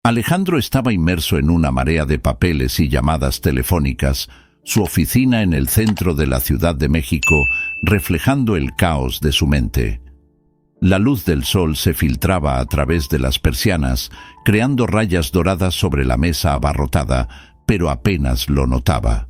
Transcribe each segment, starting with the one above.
Alejandro estaba inmerso en una marea de papeles y llamadas telefónicas, su oficina en el centro de la Ciudad de México reflejando el caos de su mente. La luz del sol se filtraba a través de las persianas, creando rayas doradas sobre la mesa abarrotada, pero apenas lo notaba.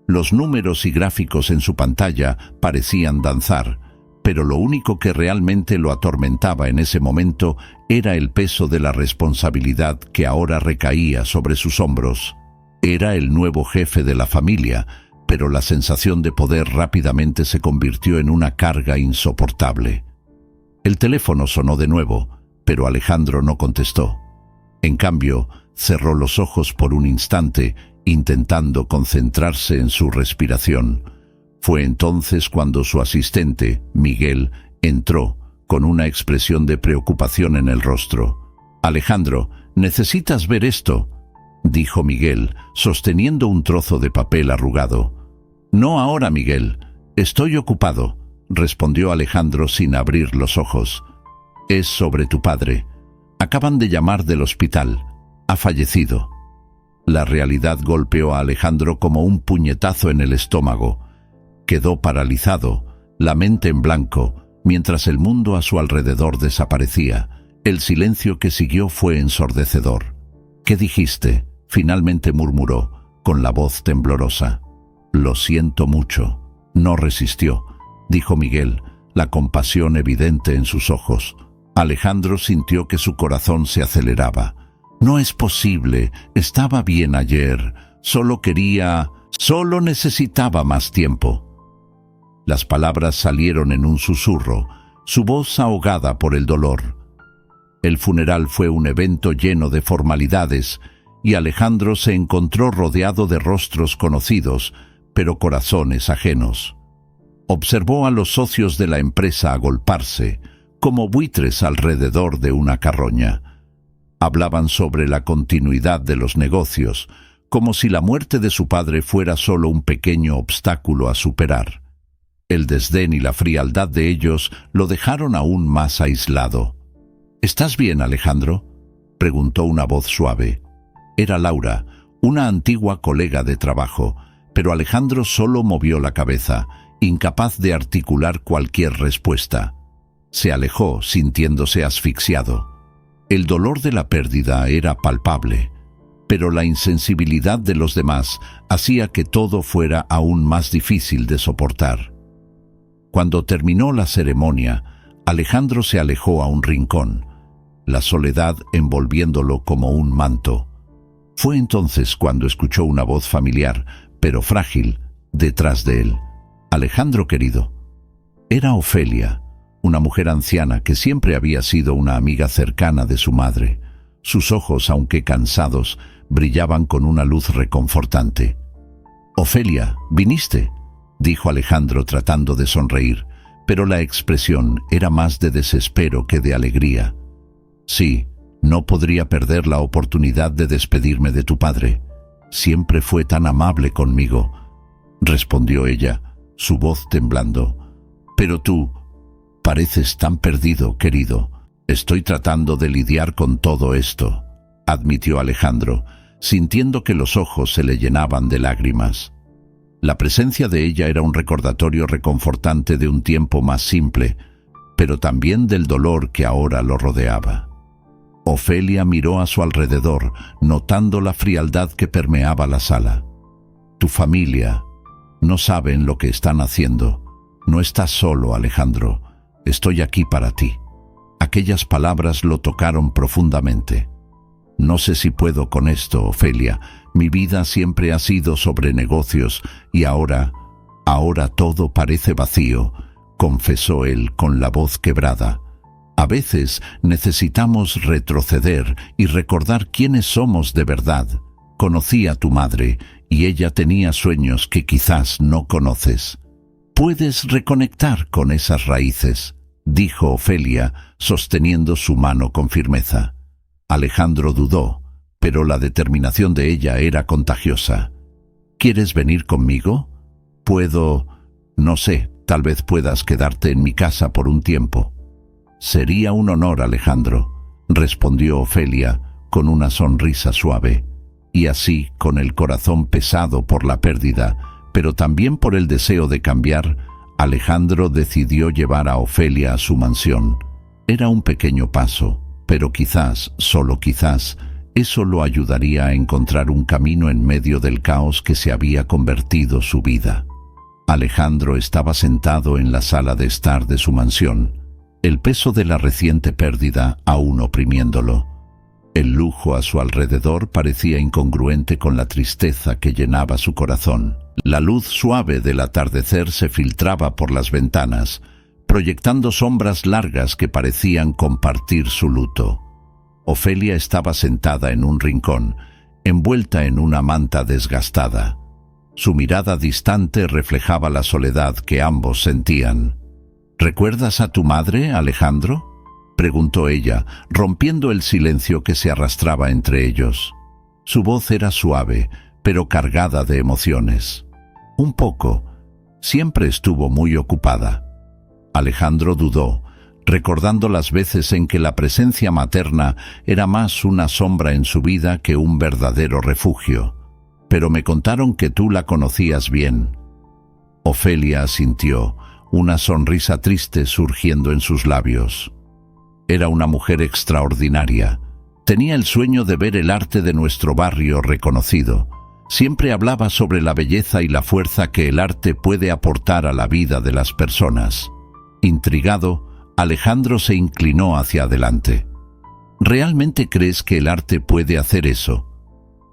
Los números y gráficos en su pantalla parecían danzar, pero lo único que realmente lo atormentaba en ese momento era el peso de la responsabilidad que ahora recaía sobre sus hombros. Era el nuevo jefe de la familia, pero la sensación de poder rápidamente se convirtió en una carga insoportable. El teléfono sonó de nuevo, pero Alejandro no contestó. En cambio, cerró los ojos por un instante, intentando concentrarse en su respiración. Fue entonces cuando su asistente, Miguel, entró, con una expresión de preocupación en el rostro. «Alejandro, necesitas ver esto», dijo Miguel, sosteniendo un trozo de papel arrugado. «No ahora, Miguel. Estoy ocupado», respondió Alejandro sin abrir los ojos. «Es sobre tu padre. Acaban de llamar del hospital. Ha fallecido». La realidad golpeó a Alejandro como un puñetazo en el estómago. Quedó paralizado, la mente en blanco, mientras el mundo a su alrededor desaparecía. El silencio que siguió fue ensordecedor. «¿Qué dijiste?», finalmente murmuró, con la voz temblorosa. «Lo siento mucho». No resistió, dijo Miguel, la compasión evidente en sus ojos. Alejandro sintió que su corazón se aceleraba. «No es posible, estaba bien ayer, solo necesitaba más tiempo». Las palabras salieron en un susurro, su voz ahogada por el dolor. El funeral fue un evento lleno de formalidades, y Alejandro se encontró rodeado de rostros conocidos, pero corazones ajenos. Observó a los socios de la empresa agolparse, como buitres alrededor de una carroña. Hablaban sobre la continuidad de los negocios, como si la muerte de su padre fuera solo un pequeño obstáculo a superar. El desdén y la frialdad de ellos lo dejaron aún más aislado. «¿Estás bien, Alejandro?», preguntó una voz suave. Era Laura, una antigua colega de trabajo, pero Alejandro solo movió la cabeza, incapaz de articular cualquier respuesta. Se alejó, sintiéndose asfixiado. El dolor de la pérdida era palpable, pero la insensibilidad de los demás hacía que todo fuera aún más difícil de soportar. Cuando terminó la ceremonia, Alejandro se alejó a un rincón, la soledad envolviéndolo como un manto. Fue entonces cuando escuchó una voz familiar, pero frágil, detrás de él. «Alejandro, querido». Era Ofelia, una mujer anciana que siempre había sido una amiga cercana de su madre. Sus ojos, aunque cansados, brillaban con una luz reconfortante. «Ofelia, ¿viniste?», dijo Alejandro tratando de sonreír, pero la expresión era más de desespero que de alegría. «Sí, no podría perder la oportunidad de despedirme de tu padre. Siempre fue tan amable conmigo», respondió ella, su voz temblando. «Pero tú pareces tan perdido, querido». «Estoy tratando de lidiar con todo esto», admitió Alejandro, sintiendo que los ojos se le llenaban de lágrimas. La presencia de ella era un recordatorio reconfortante de un tiempo más simple, pero también del dolor que ahora lo rodeaba. Ofelia miró a su alrededor, notando la frialdad que permeaba la sala. «Tu familia no saben lo que están haciendo. No estás solo, Alejandro. Estoy aquí para ti». Aquellas palabras lo tocaron profundamente. «No sé si puedo con esto, Ofelia. Mi vida siempre ha sido sobre negocios y ahora todo parece vacío», confesó él con la voz quebrada. «A veces necesitamos retroceder y recordar quiénes somos de verdad. Conocí a tu madre y ella tenía sueños que quizás no conoces. Puedes reconectar con esas raíces», dijo Ofelia, sosteniendo su mano con firmeza. Alejandro dudó, pero la determinación de ella era contagiosa. «¿Quieres venir conmigo? Puedo... no sé, tal vez puedas quedarte en mi casa por un tiempo». «Sería un honor, Alejandro», respondió Ofelia, con una sonrisa suave. Y así, con el corazón pesado por la pérdida, pero también por el deseo de cambiar, Alejandro decidió llevar a Ofelia a su mansión. Era un pequeño paso, pero quizás, solo quizás, eso lo ayudaría a encontrar un camino en medio del caos que se había convertido su vida. Alejandro estaba sentado en la sala de estar de su mansión, el peso de la reciente pérdida aún oprimiéndolo. El lujo a su alrededor parecía incongruente con la tristeza que llenaba su corazón. La luz suave del atardecer se filtraba por las ventanas, proyectando sombras largas que parecían compartir su luto. Ofelia estaba sentada en un rincón, envuelta en una manta desgastada. Su mirada distante reflejaba la soledad que ambos sentían. ¿Recuerdas a tu madre, Alejandro?, preguntó ella, rompiendo el silencio que se arrastraba entre ellos. Su voz era suave, pero cargada de emociones. Un poco. Siempre estuvo muy ocupada. Alejandro dudó, recordando las veces en que la presencia materna era más una sombra en su vida que un verdadero refugio. Pero me contaron que tú la conocías bien. Ofelia asintió, una sonrisa triste surgiendo en sus labios. Era una mujer extraordinaria. Tenía el sueño de ver el arte de nuestro barrio reconocido. Siempre hablaba sobre la belleza y la fuerza que el arte puede aportar a la vida de las personas. Intrigado, Alejandro se inclinó hacia adelante. ¿Realmente crees que el arte puede hacer eso?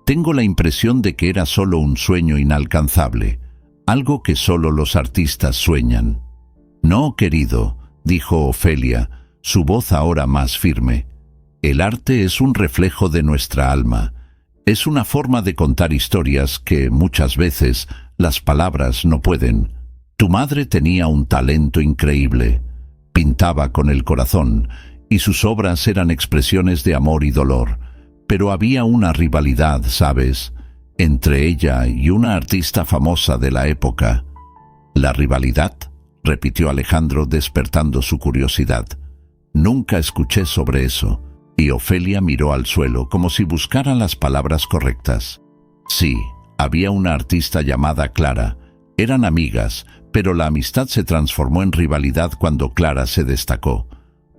Tengo la impresión de que era solo un sueño inalcanzable, algo que solo los artistas sueñan. No, querido, dijo Ofelia, su voz ahora más firme. El arte es un reflejo de nuestra alma. Es una forma de contar historias que, muchas veces, las palabras no pueden. Tu madre tenía un talento increíble. Pintaba con el corazón, y sus obras eran expresiones de amor y dolor. Pero había una rivalidad, ¿sabes?, entre ella y una artista famosa de la época. ¿La rivalidad?, repitió Alejandro, despertando su curiosidad. Nunca escuché sobre eso. Y Ofelia miró al suelo como si buscara las palabras correctas. Sí, había una artista llamada Clara. Eran amigas, pero la amistad se transformó en rivalidad cuando Clara se destacó.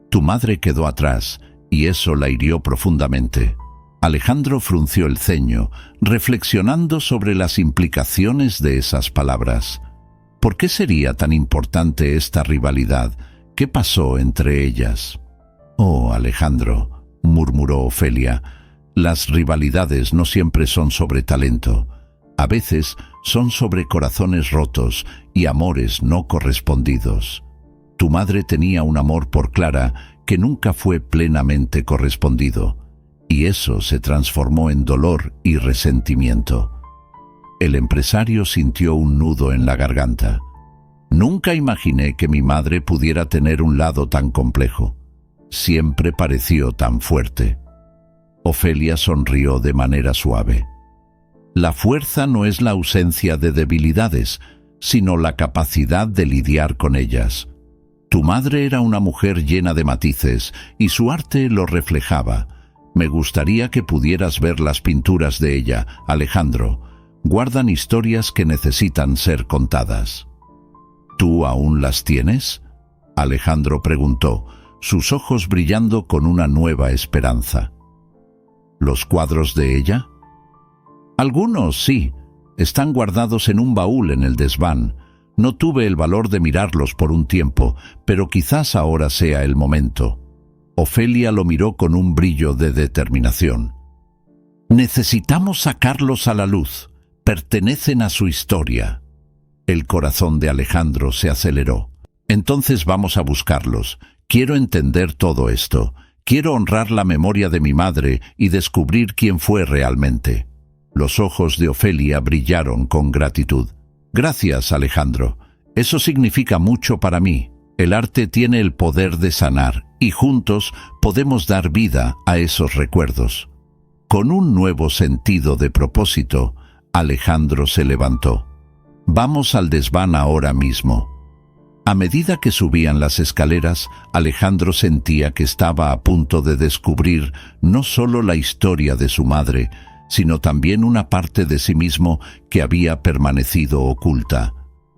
Tu madre quedó atrás, y eso la hirió profundamente. Alejandro frunció el ceño, reflexionando sobre las implicaciones de esas palabras. ¿Por qué sería tan importante esta rivalidad? ¿Qué pasó entre ellas? Oh, Alejandro, murmuró Ofelia, las rivalidades no siempre son sobre talento. A veces son sobre corazones rotos y amores no correspondidos. Tu madre tenía un amor por Clara que nunca fue plenamente correspondido, y eso se transformó en dolor y resentimiento. El empresario sintió un nudo en la garganta. Nunca imaginé que mi madre pudiera tener un lado tan complejo. Siempre pareció tan fuerte. Ofelia sonrió de manera suave. La fuerza no es la ausencia de debilidades, sino la capacidad de lidiar con ellas. Tu madre era una mujer llena de matices, y su arte lo reflejaba. Me gustaría que pudieras ver las pinturas de ella, Alejandro. Guardan historias que necesitan ser contadas. ¿Tú aún las tienes?, Alejandro preguntó, sus ojos brillando con una nueva esperanza. ¿Los cuadros de ella? Algunos, sí. Están guardados en un baúl en el desván. No tuve el valor de mirarlos por un tiempo, pero quizás ahora sea el momento. Ofelia lo miró con un brillo de determinación. Necesitamos sacarlos a la luz. Pertenecen a su historia. El corazón de Alejandro se aceleró. Entonces vamos a buscarlos. Quiero entender todo esto. Quiero honrar la memoria de mi madre y descubrir quién fue realmente. Los ojos de Ofelia brillaron con gratitud. Gracias, Alejandro. Eso significa mucho para mí. El arte tiene el poder de sanar, y juntos podemos dar vida a esos recuerdos. Con un nuevo sentido de propósito, Alejandro se levantó. Vamos al desván ahora mismo. A medida que subían las escaleras, Alejandro sentía que estaba a punto de descubrir no solo la historia de su madre, sino también una parte de sí mismo que había permanecido oculta.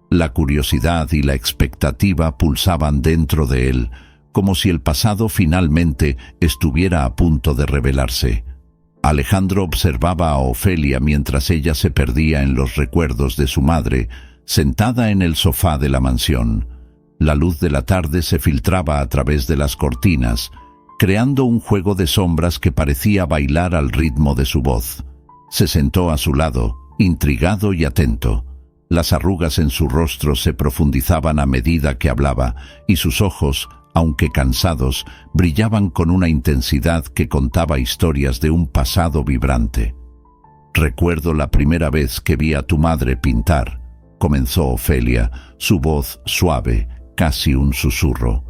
La curiosidad y la expectativa pulsaban dentro de él, como si el pasado finalmente estuviera a punto de revelarse. Alejandro observaba a Ofelia mientras ella se perdía en los recuerdos de su madre, sentada en el sofá de la mansión. La luz de la tarde se filtraba a través de las cortinas, creando un juego de sombras que parecía bailar al ritmo de su voz. Se sentó a su lado, intrigado y atento. Las arrugas en su rostro se profundizaban a medida que hablaba, y sus ojos, aunque cansados, brillaban con una intensidad que contaba historias de un pasado vibrante. «Recuerdo la primera vez que vi a tu madre pintar», comenzó Ofelia, su voz suave, casi un susurro.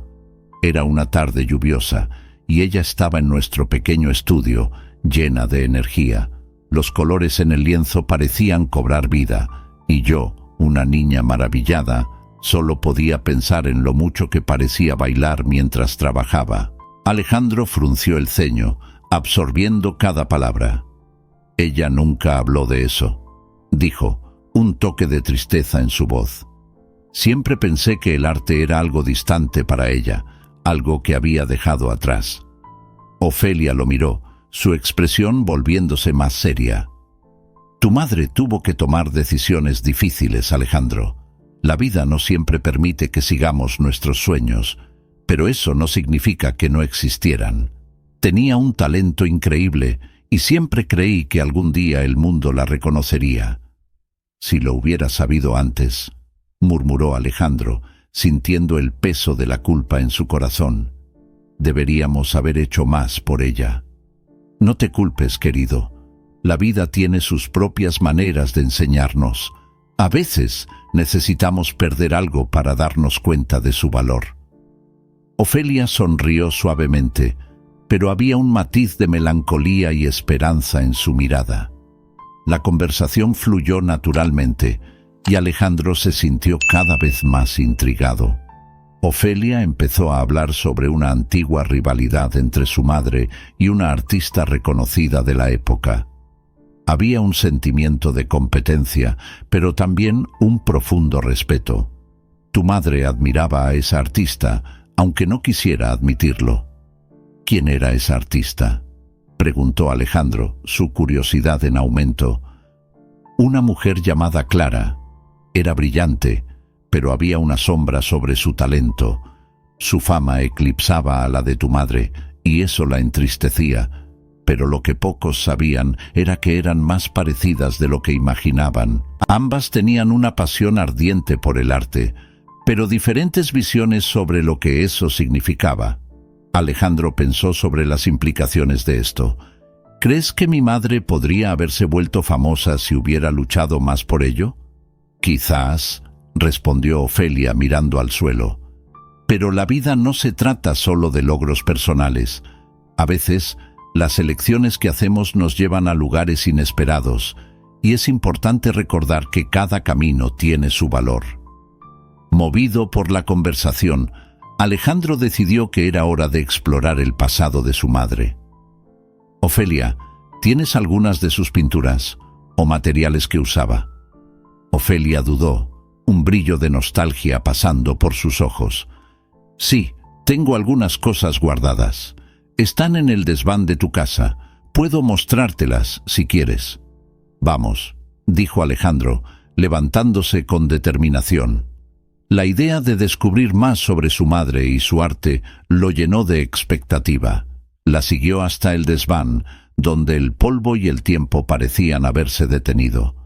Era una tarde lluviosa, y ella estaba en nuestro pequeño estudio, llena de energía. Los colores en el lienzo parecían cobrar vida, y yo, una niña maravillada, solo podía pensar en lo mucho que parecía bailar mientras trabajaba. Alejandro frunció el ceño, absorbiendo cada palabra. «Ella nunca habló de eso», dijo, un toque de tristeza en su voz. «Siempre pensé que el arte era algo distante para ella, algo que había dejado atrás». Ofelia lo miró, su expresión volviéndose más seria. «Tu madre tuvo que tomar decisiones difíciles, Alejandro. La vida no siempre permite que sigamos nuestros sueños, pero eso no significa que no existieran. Tenía un talento increíble y siempre creí que algún día el mundo la reconocería». «Si lo hubiera sabido antes», murmuró Alejandro, sintiendo el peso de la culpa en su corazón. «Deberíamos haber hecho más por ella». «No te culpes, querido. La vida tiene sus propias maneras de enseñarnos. A veces necesitamos perder algo para darnos cuenta de su valor». Ofelia sonrió suavemente, pero había un matiz de melancolía y esperanza en su mirada. La conversación fluyó naturalmente, y Alejandro se sintió cada vez más intrigado. Ofelia empezó a hablar sobre una antigua rivalidad entre su madre y una artista reconocida de la época. Había un sentimiento de competencia, pero también un profundo respeto. Tu madre admiraba a esa artista, aunque no quisiera admitirlo. «¿Quién era esa artista?», preguntó Alejandro, su curiosidad en aumento. «Una mujer llamada Clara. Era brillante, pero había una sombra sobre su talento. Su fama eclipsaba a la de tu madre, y eso la entristecía. Pero lo que pocos sabían era que eran más parecidas de lo que imaginaban. Ambas tenían una pasión ardiente por el arte, pero diferentes visiones sobre lo que eso significaba». Alejandro pensó sobre las implicaciones de esto. «¿Crees que mi madre podría haberse vuelto famosa si hubiera luchado más por ello?» «Quizás», respondió Ofelia mirando al suelo. «Pero la vida no se trata solo de logros personales. A veces, las elecciones que hacemos nos llevan a lugares inesperados, y es importante recordar que cada camino tiene su valor». Movido por la conversación, Alejandro decidió que era hora de explorar el pasado de su madre. «Ofelia, ¿tienes algunas de sus pinturas o materiales que usaba?» Ofelia dudó, un brillo de nostalgia pasando por sus ojos. «Sí, tengo algunas cosas guardadas. Están en el desván de tu casa. Puedo mostrártelas si quieres». «Vamos», dijo Alejandro, levantándose con determinación. La idea de descubrir más sobre su madre y su arte lo llenó de expectativa. La siguió hasta el desván, donde el polvo y el tiempo parecían haberse detenido.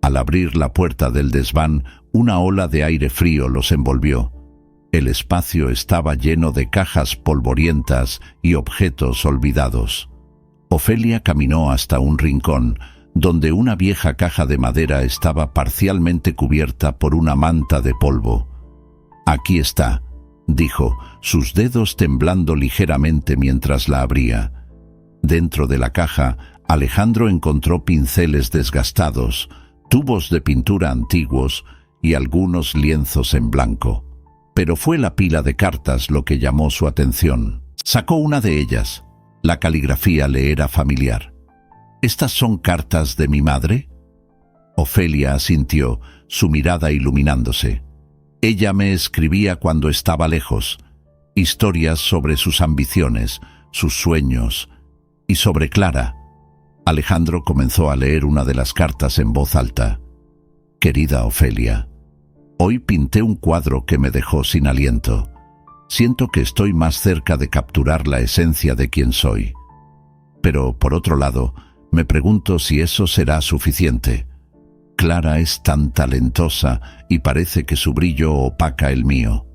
Al abrir la puerta del desván, una ola de aire frío los envolvió. El espacio estaba lleno de cajas polvorientas y objetos olvidados. Ofelia caminó hasta un rincón, donde una vieja caja de madera estaba parcialmente cubierta por una manta de polvo. «Aquí está», dijo, sus dedos temblando ligeramente mientras la abría. Dentro de la caja, Alejandro encontró pinceles desgastados, tubos de pintura antiguos y algunos lienzos en blanco. Pero fue la pila de cartas lo que llamó su atención. Sacó una de ellas. La caligrafía le era familiar. ¿Estas son cartas de mi madre? Ofelia asintió, su mirada iluminándose. Ella me escribía cuando estaba lejos, historias sobre sus ambiciones, sus sueños, y sobre Clara. Alejandro comenzó a leer una de las cartas en voz alta. Querida Ofelia, hoy pinté un cuadro que me dejó sin aliento. Siento que estoy más cerca de capturar la esencia de quien soy. Pero, por otro lado, me pregunto si eso será suficiente. Clara es tan talentosa y parece que su brillo opaca el mío.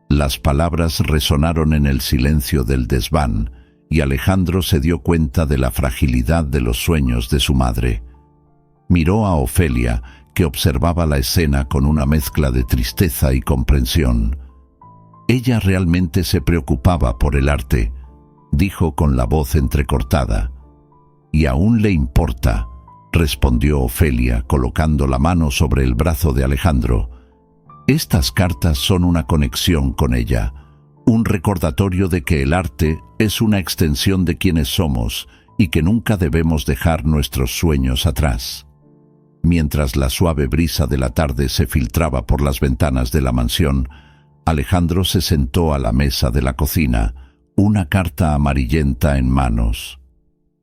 Las palabras resonaron en el silencio del desván y Alejandro se dio cuenta de la fragilidad de los sueños de su madre. Miró a Ofelia, que observaba la escena con una mezcla de tristeza y comprensión. Ella realmente se preocupaba por el arte, dijo con la voz entrecortada. «¿Y aún le importa?», respondió Ofelia, colocando la mano sobre el brazo de Alejandro. Estas cartas son una conexión con ella, un recordatorio de que el arte es una extensión de quienes somos y que nunca debemos dejar nuestros sueños atrás. Mientras la suave brisa de la tarde se filtraba por las ventanas de la mansión, Alejandro se sentó a la mesa de la cocina, una carta amarillenta en manos.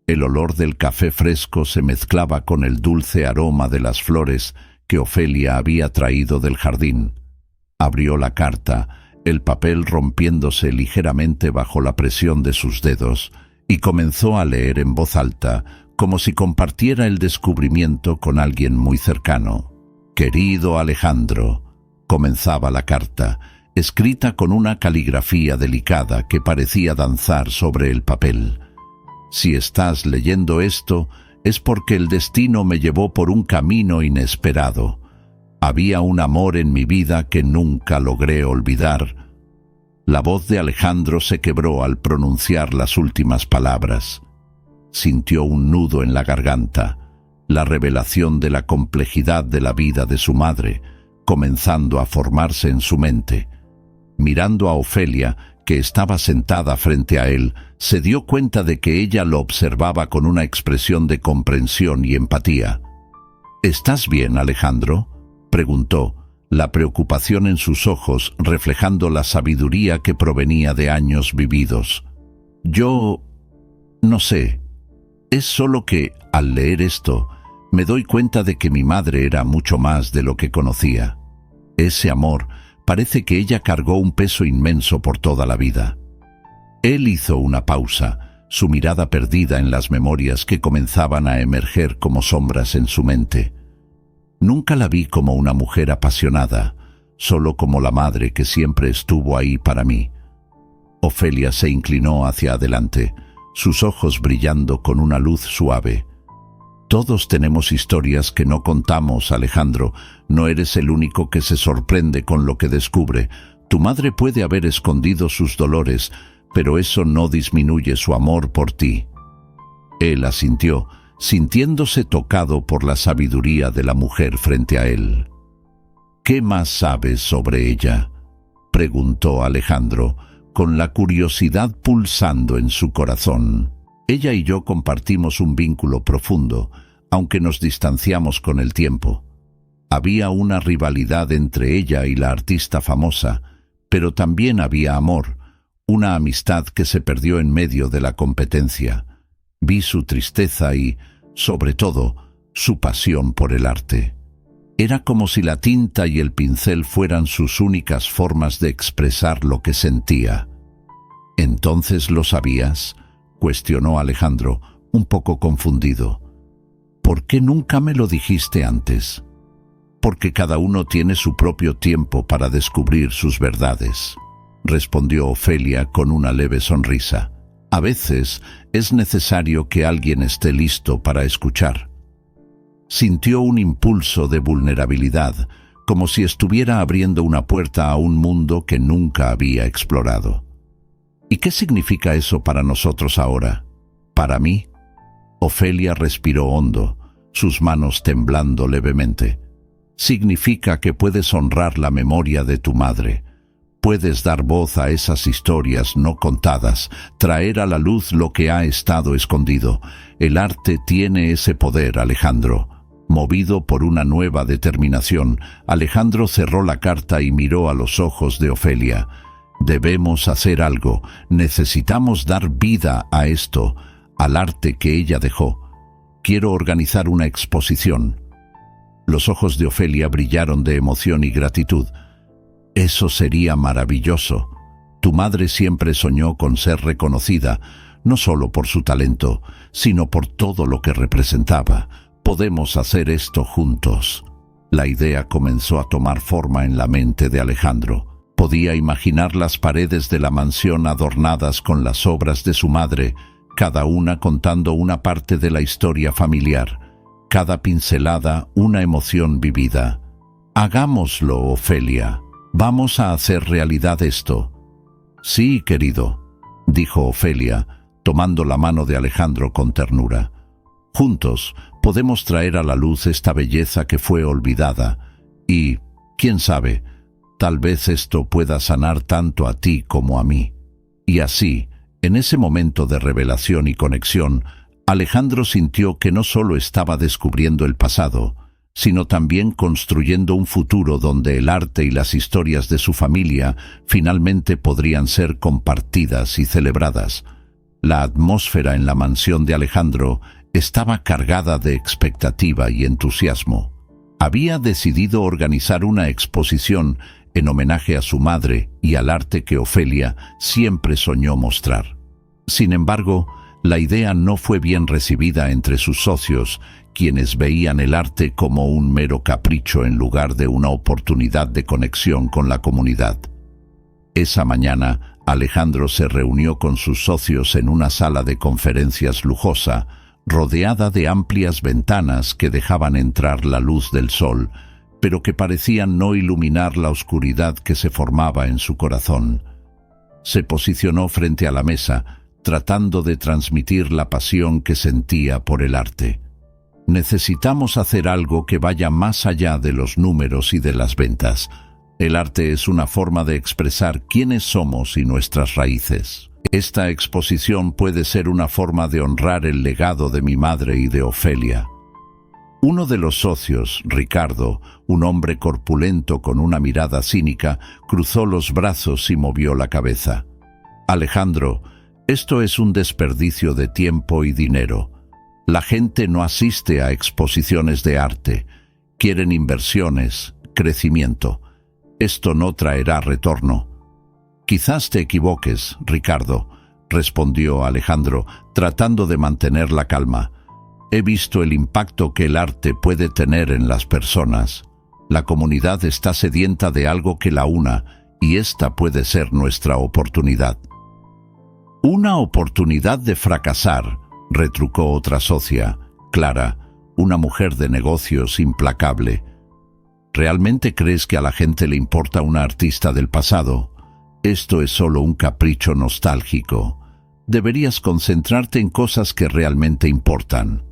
El olor del café fresco se mezclaba con el dulce aroma de las flores que Ofelia había traído del jardín. Abrió la carta, el papel rompiéndose ligeramente bajo la presión de sus dedos, y comenzó a leer en voz alta, como si compartiera el descubrimiento con alguien muy cercano. «Querido Alejandro», comenzaba la carta, escrita con una caligrafía delicada que parecía danzar sobre el papel. «Si estás leyendo esto, es porque el destino me llevó por un camino inesperado. Había un amor en mi vida que nunca logré olvidar». La voz de Alejandro se quebró al pronunciar las últimas palabras. Sintió un nudo en la garganta, la revelación de la complejidad de la vida de su madre, comenzando a formarse en su mente. Mirando a Ofelia, que estaba sentada frente a él, se dio cuenta de que ella lo observaba con una expresión de comprensión y empatía. «¿Estás bien, Alejandro?», preguntó, la preocupación en sus ojos reflejando la sabiduría que provenía de años vividos. «Yo... no sé. Es solo que, al leer esto, me doy cuenta de que mi madre era mucho más de lo que conocía. Ese amor, parece que ella cargó un peso inmenso por toda la vida». Él hizo una pausa, su mirada perdida en las memorias que comenzaban a emerger como sombras en su mente. Nunca la vi como una mujer apasionada, solo como la madre que siempre estuvo ahí para mí. Ofelia se inclinó hacia adelante, sus ojos brillando con una luz suave. «Todos tenemos historias que no contamos, Alejandro. No eres el único que se sorprende con lo que descubre. Tu madre puede haber escondido sus dolores, pero eso no disminuye su amor por ti». Él asintió, sintiéndose tocado por la sabiduría de la mujer frente a él. «¿Qué más sabes sobre ella?», preguntó Alejandro, con la curiosidad pulsando en su corazón. «Ella y yo compartimos un vínculo profundo, aunque nos distanciamos con el tiempo. Había una rivalidad entre ella y la artista famosa, pero también había amor, una amistad que se perdió en medio de la competencia. Vi su tristeza y, sobre todo, su pasión por el arte. Era como si la tinta y el pincel fueran sus únicas formas de expresar lo que sentía». «¿Entonces lo sabías?», cuestionó Alejandro, un poco confundido. «¿Por qué nunca me lo dijiste antes?». «Porque cada uno tiene su propio tiempo para descubrir sus verdades», respondió Ofelia con una leve sonrisa. «A veces es necesario que alguien esté listo para escuchar». Sintió un impulso de vulnerabilidad, como si estuviera abriendo una puerta a un mundo que nunca había explorado. «¿Y qué significa eso para nosotros ahora? ¿Para mí?». Ofelia respiró hondo, sus manos temblando levemente. «Significa que puedes honrar la memoria de tu madre, Puedes dar voz a esas historias no contadas, traer a la luz lo que ha estado escondido. El arte tiene ese poder, Alejandro. Movido por una nueva determinación, Alejandro cerró la carta y miró a los ojos de Ofelia. Debemos hacer algo. Necesitamos dar vida a esto, al arte que ella dejó. Quiero organizar una exposición. Los ojos de Ofelia brillaron de emoción y gratitud. Eso sería maravilloso. Tu madre siempre soñó con ser reconocida, no solo por su talento, sino por todo lo que representaba. Podemos hacer esto juntos. La idea comenzó a tomar forma en la mente de Alejandro. Podía imaginar las paredes de la mansión adornadas con las obras de su madre, cada una contando una parte de la historia familiar, cada pincelada una emoción vivida. Hagámoslo, Ofelia. Vamos a hacer realidad esto. Sí, querido, dijo Ofelia, tomando la mano de Alejandro con ternura. Juntos podemos traer a la luz esta belleza que fue olvidada y, quién sabe, tal vez esto pueda sanar tanto a ti como a mí. Y así, en ese momento de revelación y conexión, Alejandro sintió que no solo estaba descubriendo el pasado, sino también construyendo un futuro donde el arte y las historias de su familia finalmente podrían ser compartidas y celebradas. La atmósfera en la mansión de Alejandro estaba cargada de expectativa y entusiasmo. Había decidido organizar una exposición en homenaje a su madre y al arte que Ofelia siempre soñó mostrar. Sin embargo, la idea no fue bien recibida entre sus socios, quienes veían el arte como un mero capricho en lugar de una oportunidad de conexión con la comunidad. Esa mañana, Alejandro se reunió con sus socios en una sala de conferencias lujosa, rodeada de amplias ventanas que dejaban entrar la luz del sol, pero que parecían no iluminar la oscuridad que se formaba en su corazón. Se posicionó frente a la mesa, tratando de transmitir la pasión que sentía por el arte. Necesitamos hacer algo que vaya más allá de los números y de las ventas. El arte es una forma de expresar quiénes somos y nuestras raíces. Esta exposición puede ser una forma de honrar el legado de mi madre y de Ofelia. Uno de los socios, Ricardo, un hombre corpulento con una mirada cínica, cruzó los brazos y movió la cabeza. Alejandro, esto es un desperdicio de tiempo y dinero. La gente no asiste a exposiciones de arte. Quieren inversiones, crecimiento. Esto no traerá retorno. Quizás te equivoques, Ricardo, respondió Alejandro, tratando de mantener la calma. He visto el impacto que el arte puede tener en las personas. La comunidad está sedienta de algo que la una, y esta puede ser nuestra oportunidad. Una oportunidad de fracasar, retrucó otra socia, Clara, una mujer de negocios implacable. ¿Realmente crees que a la gente le importa una artista del pasado? Esto es solo un capricho nostálgico. Deberías concentrarte en cosas que realmente importan.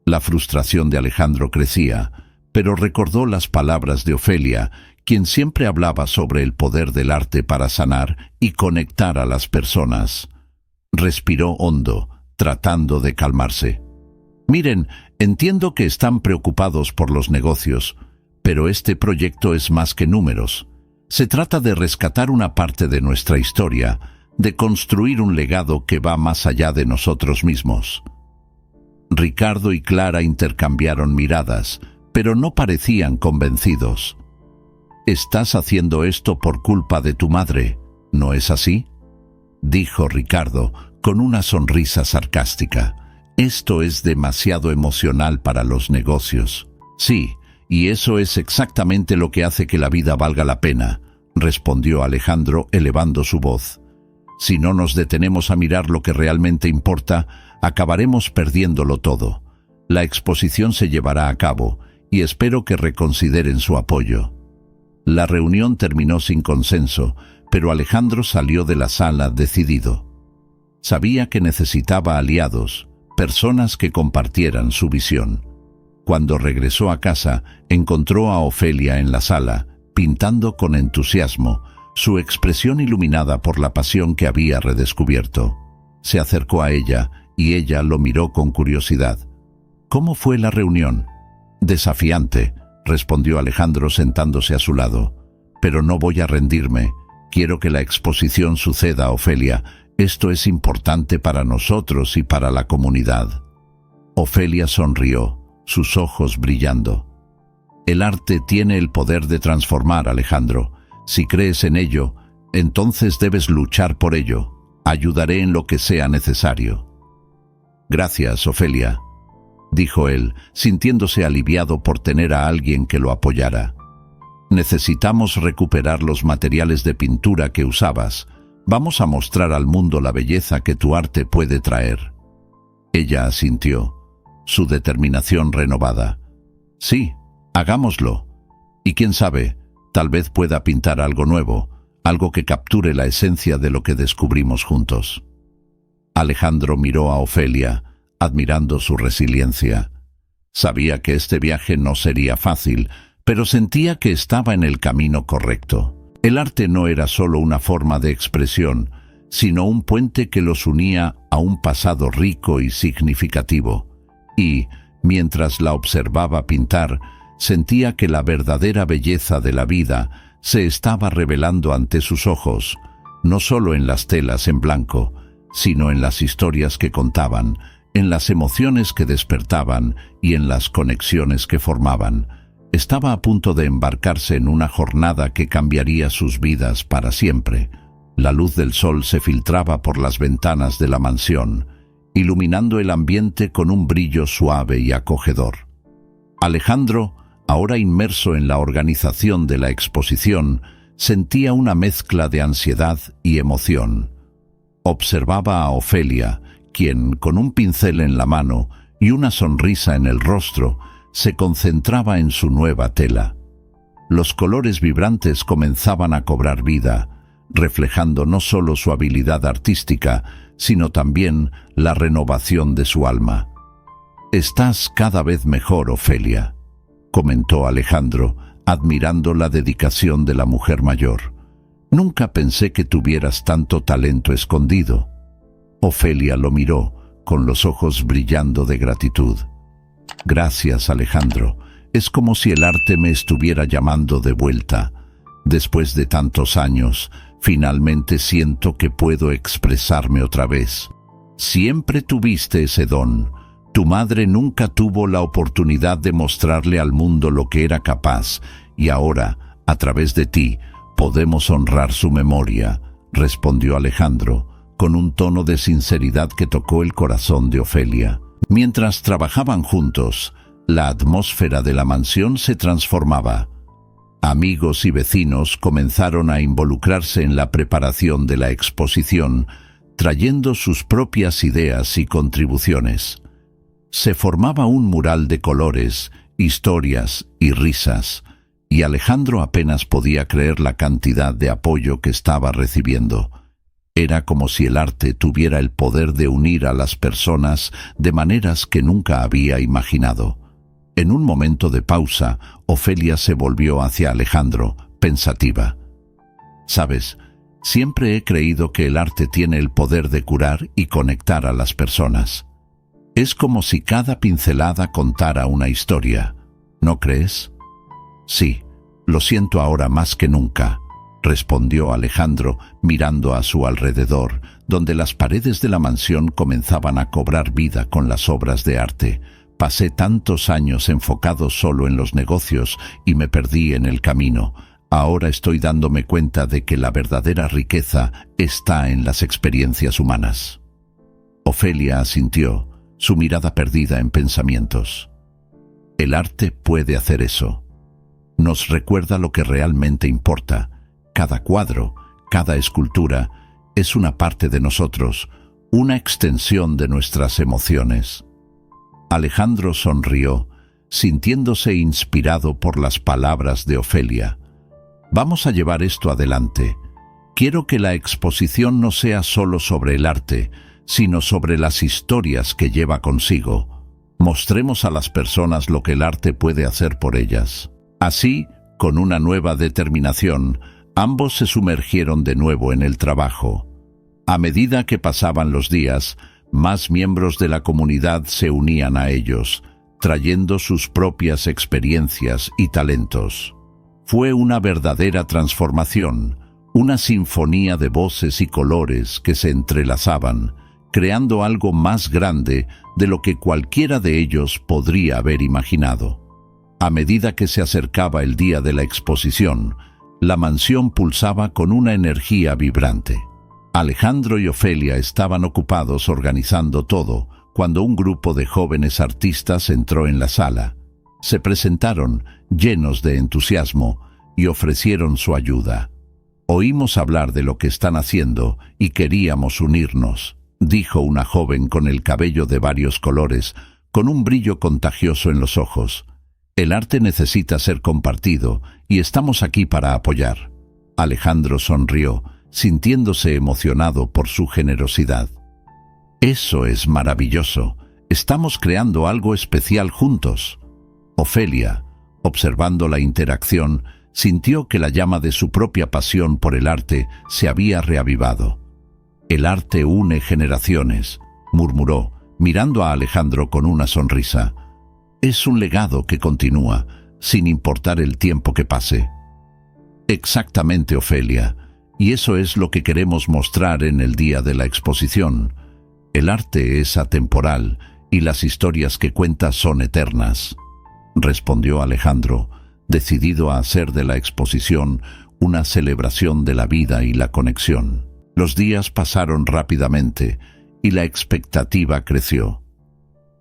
La frustración de Alejandro crecía, pero recordó las palabras de Ofelia, quien siempre hablaba sobre el poder del arte para sanar y conectar a las personas. Respiró hondo, tratando de calmarse. Miren, entiendo que están preocupados por los negocios, pero este proyecto es más que números. Se trata de rescatar una parte de nuestra historia, de construir un legado que va más allá de nosotros mismos. Ricardo y Clara intercambiaron miradas, pero no parecían convencidos. «Estás haciendo esto por culpa de tu madre, ¿no es así?», dijo Ricardo con una sonrisa sarcástica. «Esto es demasiado emocional para los negocios». «Sí, y eso es exactamente lo que hace que la vida valga la pena», respondió Alejandro elevando su voz. «Si no nos detenemos a mirar lo que realmente importa, acabaremos perdiéndolo todo. La exposición se llevará a cabo y espero que reconsideren su apoyo». La reunión terminó sin consenso, pero Alejandro salió de la sala decidido. Sabía que necesitaba aliados, personas que compartieran su visión. Cuando regresó a casa, encontró a Ofelia en la sala, pintando con entusiasmo, su expresión iluminada por la pasión que había redescubierto. Se acercó a ella y ella lo miró con curiosidad. «¿Cómo fue la reunión?» «Desafiante», respondió Alejandro sentándose a su lado. «Pero no voy a rendirme. Quiero que la exposición suceda, Ofelia. Esto es importante para nosotros y para la comunidad». Ofelia sonrió, sus ojos brillando. «El arte tiene el poder de transformar, Alejandro. Si crees en ello, entonces debes luchar por ello. Ayudaré en lo que sea necesario». «Gracias, Ofelia», dijo él, sintiéndose aliviado por tener a alguien que lo apoyara. «Necesitamos recuperar los materiales de pintura que usabas. Vamos a mostrar al mundo la belleza que tu arte puede traer». Ella asintió, su determinación renovada. «Sí, hagámoslo. Y quién sabe, tal vez pueda pintar algo nuevo, algo que capture la esencia de lo que descubrimos juntos». Alejandro miró a Ofelia, admirando su resiliencia. Sabía que este viaje no sería fácil, pero sentía que estaba en el camino correcto. El arte no era solo una forma de expresión, sino un puente que los unía a un pasado rico y significativo. Y, mientras la observaba pintar, sentía que la verdadera belleza de la vida se estaba revelando ante sus ojos, no solo en las telas en blanco, sino en las historias que contaban, en las emociones que despertaban y en las conexiones que formaban. Estaba a punto de embarcarse en una jornada que cambiaría sus vidas para siempre. La luz del sol se filtraba por las ventanas de la mansión, iluminando el ambiente con un brillo suave y acogedor. Alejandro, ahora inmerso en la organización de la exposición, sentía una mezcla de ansiedad y emoción. Observaba a Ofelia, quien, con un pincel en la mano y una sonrisa en el rostro, se concentraba en su nueva tela. Los colores vibrantes comenzaban a cobrar vida, reflejando no solo su habilidad artística, sino también la renovación de su alma. «Estás cada vez mejor, Ofelia», comentó Alejandro, admirando la dedicación de la mujer mayor. «Nunca pensé que tuvieras tanto talento escondido». Ofelia lo miró, con los ojos brillando de gratitud. «Gracias, Alejandro. Es como si el arte me estuviera llamando de vuelta. Después de tantos años, finalmente siento que puedo expresarme otra vez. Siempre tuviste ese don. Tu madre nunca tuvo la oportunidad de mostrarle al mundo lo que era capaz, y ahora, a través de ti, podemos honrar su memoria», respondió Alejandro, con un tono de sinceridad que tocó el corazón de Ofelia. Mientras trabajaban juntos, la atmósfera de la mansión se transformaba. Amigos y vecinos comenzaron a involucrarse en la preparación de la exposición, trayendo sus propias ideas y contribuciones. Se formaba un mural de colores, historias y risas, y Alejandro apenas podía creer la cantidad de apoyo que estaba recibiendo. Era como si el arte tuviera el poder de unir a las personas de maneras que nunca había imaginado. En un momento de pausa, Ofelia se volvió hacia Alejandro, pensativa. «Sabes, siempre he creído que el arte tiene el poder de curar y conectar a las personas. Es como si cada pincelada contara una historia, ¿no crees?» «Sí, lo siento ahora más que nunca», respondió Alejandro, mirando a su alrededor, donde las paredes de la mansión comenzaban a cobrar vida con las obras de arte. «Pasé tantos años enfocado solo en los negocios y me perdí en el camino. Ahora estoy dándome cuenta de que la verdadera riqueza está en las experiencias humanas». Ofelia asintió, su mirada perdida en pensamientos. «El arte puede hacer eso. Nos recuerda lo que realmente importa. Cada cuadro, cada escultura, es una parte de nosotros, una extensión de nuestras emociones». Alejandro sonrió, sintiéndose inspirado por las palabras de Ofelia. «Vamos a llevar esto adelante. Quiero que la exposición no sea solo sobre el arte, sino sobre las historias que lleva consigo. Mostremos a las personas lo que el arte puede hacer por ellas». Así, con una nueva determinación, Ambos se sumergieron de nuevo en el trabajo. A medida que pasaban los días, más miembros de la comunidad se unían a ellos, trayendo sus propias experiencias y talentos. Fue una verdadera transformación, una sinfonía de voces y colores que se entrelazaban, creando algo más grande de lo que cualquiera de ellos podría haber imaginado. A medida que se acercaba el día de la exposición, la mansión pulsaba con una energía vibrante. Alejandro y Ofelia estaban ocupados organizando todo cuando un grupo de jóvenes artistas entró en la sala. Se presentaron, llenos de entusiasmo, y ofrecieron su ayuda. «Oímos hablar de lo que están haciendo y queríamos unirnos», dijo una joven con el cabello de varios colores, con un brillo contagioso en los ojos. «El arte necesita ser compartido y estamos aquí para apoyar». Alejandro sonrió, sintiéndose emocionado por su generosidad. «Eso es maravilloso. Estamos creando algo especial juntos». Ofelia, observando la interacción, sintió que la llama de su propia pasión por el arte se había reavivado. «El arte une generaciones», murmuró, mirando a Alejandro con una sonrisa. «Es un legado que continúa, sin importar el tiempo que pase». «Exactamente, Ofelia, y eso es lo que queremos mostrar en el día de la exposición. El arte es atemporal y las historias que cuenta son eternas», respondió Alejandro, decidido a hacer de la exposición una celebración de la vida y la conexión. Los días pasaron rápidamente y la expectativa creció.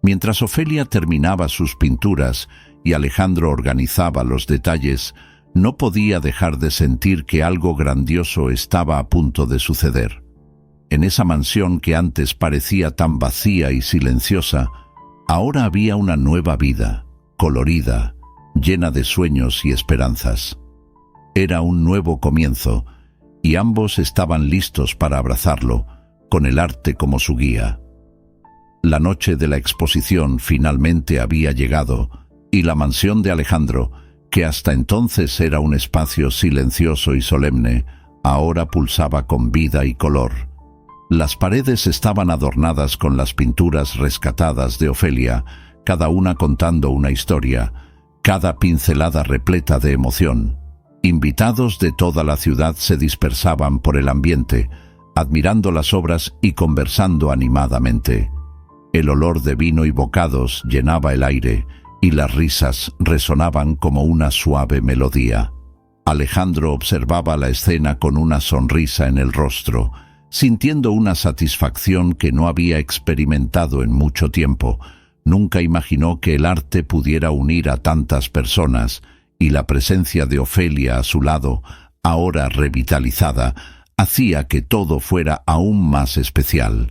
Mientras Ofelia terminaba sus pinturas y Alejandro organizaba los detalles, no podía dejar de sentir que algo grandioso estaba a punto de suceder. En esa mansión que antes parecía tan vacía y silenciosa, ahora había una nueva vida, colorida, llena de sueños y esperanzas. Era un nuevo comienzo, y ambos estaban listos para abrazarlo, con el arte como su guía. La noche de la exposición finalmente había llegado, y la mansión de Alejandro, que hasta entonces era un espacio silencioso y solemne, ahora pulsaba con vida y color. Las paredes estaban adornadas con las pinturas rescatadas de Ofelia, cada una contando una historia, cada pincelada repleta de emoción. Invitados de toda la ciudad se dispersaban por el ambiente, admirando las obras y conversando animadamente. El olor de vino y bocados llenaba el aire, y las risas resonaban como una suave melodía. Alejandro observaba la escena con una sonrisa en el rostro, sintiendo una satisfacción que no había experimentado en mucho tiempo. Nunca imaginó que el arte pudiera unir a tantas personas, y la presencia de Ofelia a su lado, ahora revitalizada, hacía que todo fuera aún más especial.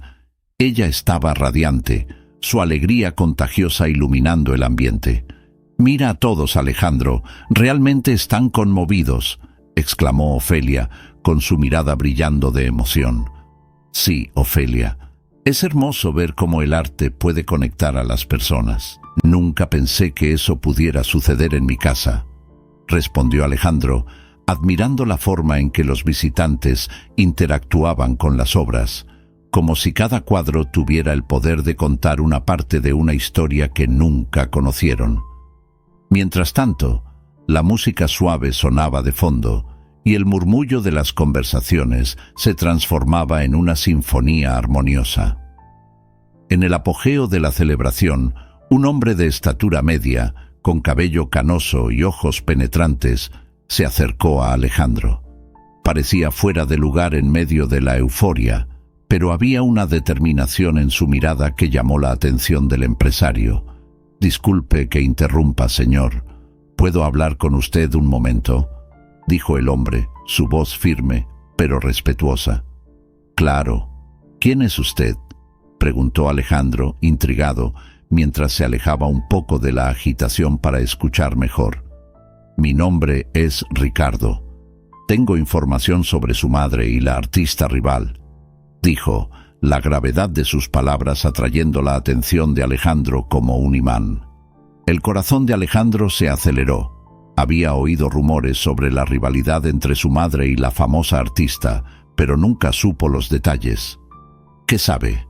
Ella estaba radiante, su alegría contagiosa iluminando el ambiente. «Mira a todos, Alejandro, realmente están conmovidos», exclamó Ofelia, con su mirada brillando de emoción. «Sí, Ofelia, es hermoso ver cómo el arte puede conectar a las personas. Nunca pensé que eso pudiera suceder en mi casa», respondió Alejandro, admirando la forma en que los visitantes interactuaban con las obras, como si cada cuadro tuviera el poder de contar una parte de una historia que nunca conocieron. Mientras tanto, la música suave sonaba de fondo, y el murmullo de las conversaciones se transformaba en una sinfonía armoniosa. En el apogeo de la celebración, un hombre de estatura media, con cabello canoso y ojos penetrantes, se acercó a Alejandro. Parecía fuera de lugar en medio de la euforia, pero había una determinación en su mirada que llamó la atención del empresario. «Disculpe que interrumpa, señor. ¿Puedo hablar con usted un momento?», dijo el hombre, su voz firme, pero respetuosa. «Claro. ¿Quién es usted?», preguntó Alejandro, intrigado, mientras se alejaba un poco de la agitación para escuchar mejor. «Mi nombre es Ricardo. Tengo información sobre su madre y la artista rival», dijo, la gravedad de sus palabras atrayendo la atención de Alejandro como un imán. El corazón de Alejandro se aceleró. Había oído rumores sobre la rivalidad entre su madre y la famosa artista, pero nunca supo los detalles. ¿Qué sabe?,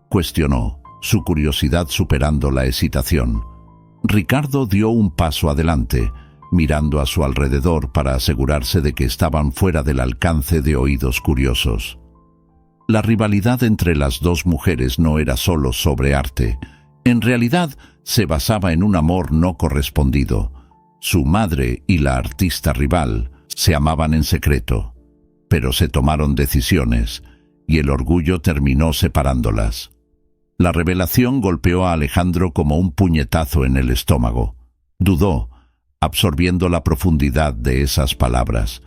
cuestionó, su curiosidad superando la excitación. Ricardo dio un paso adelante, mirando a su alrededor para asegurarse de que estaban fuera del alcance de oídos curiosos. La rivalidad entre las dos mujeres no era solo sobre arte. En realidad, se basaba en un amor no correspondido. Su madre y la artista rival se amaban en secreto, pero se tomaron decisiones, y el orgullo terminó separándolas. La revelación golpeó a Alejandro como un puñetazo en el estómago. Dudó, absorbiendo la profundidad de esas palabras.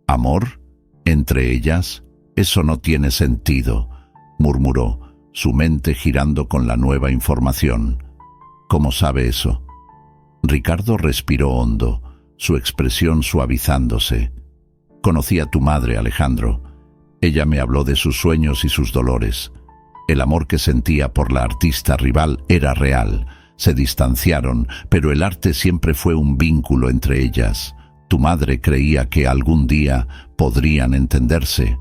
¿Amor? ¿Entre ellas? Eso no tiene sentido, murmuró, su mente girando con la nueva información. ¿Cómo sabe eso? Ricardo respiró hondo, su expresión suavizándose. Conocí a tu madre, Alejandro. Ella me habló de sus sueños y sus dolores. El amor que sentía por la artista rival era real. Se distanciaron, pero el arte siempre fue un vínculo entre ellas. Tu madre creía que algún día podrían entenderse.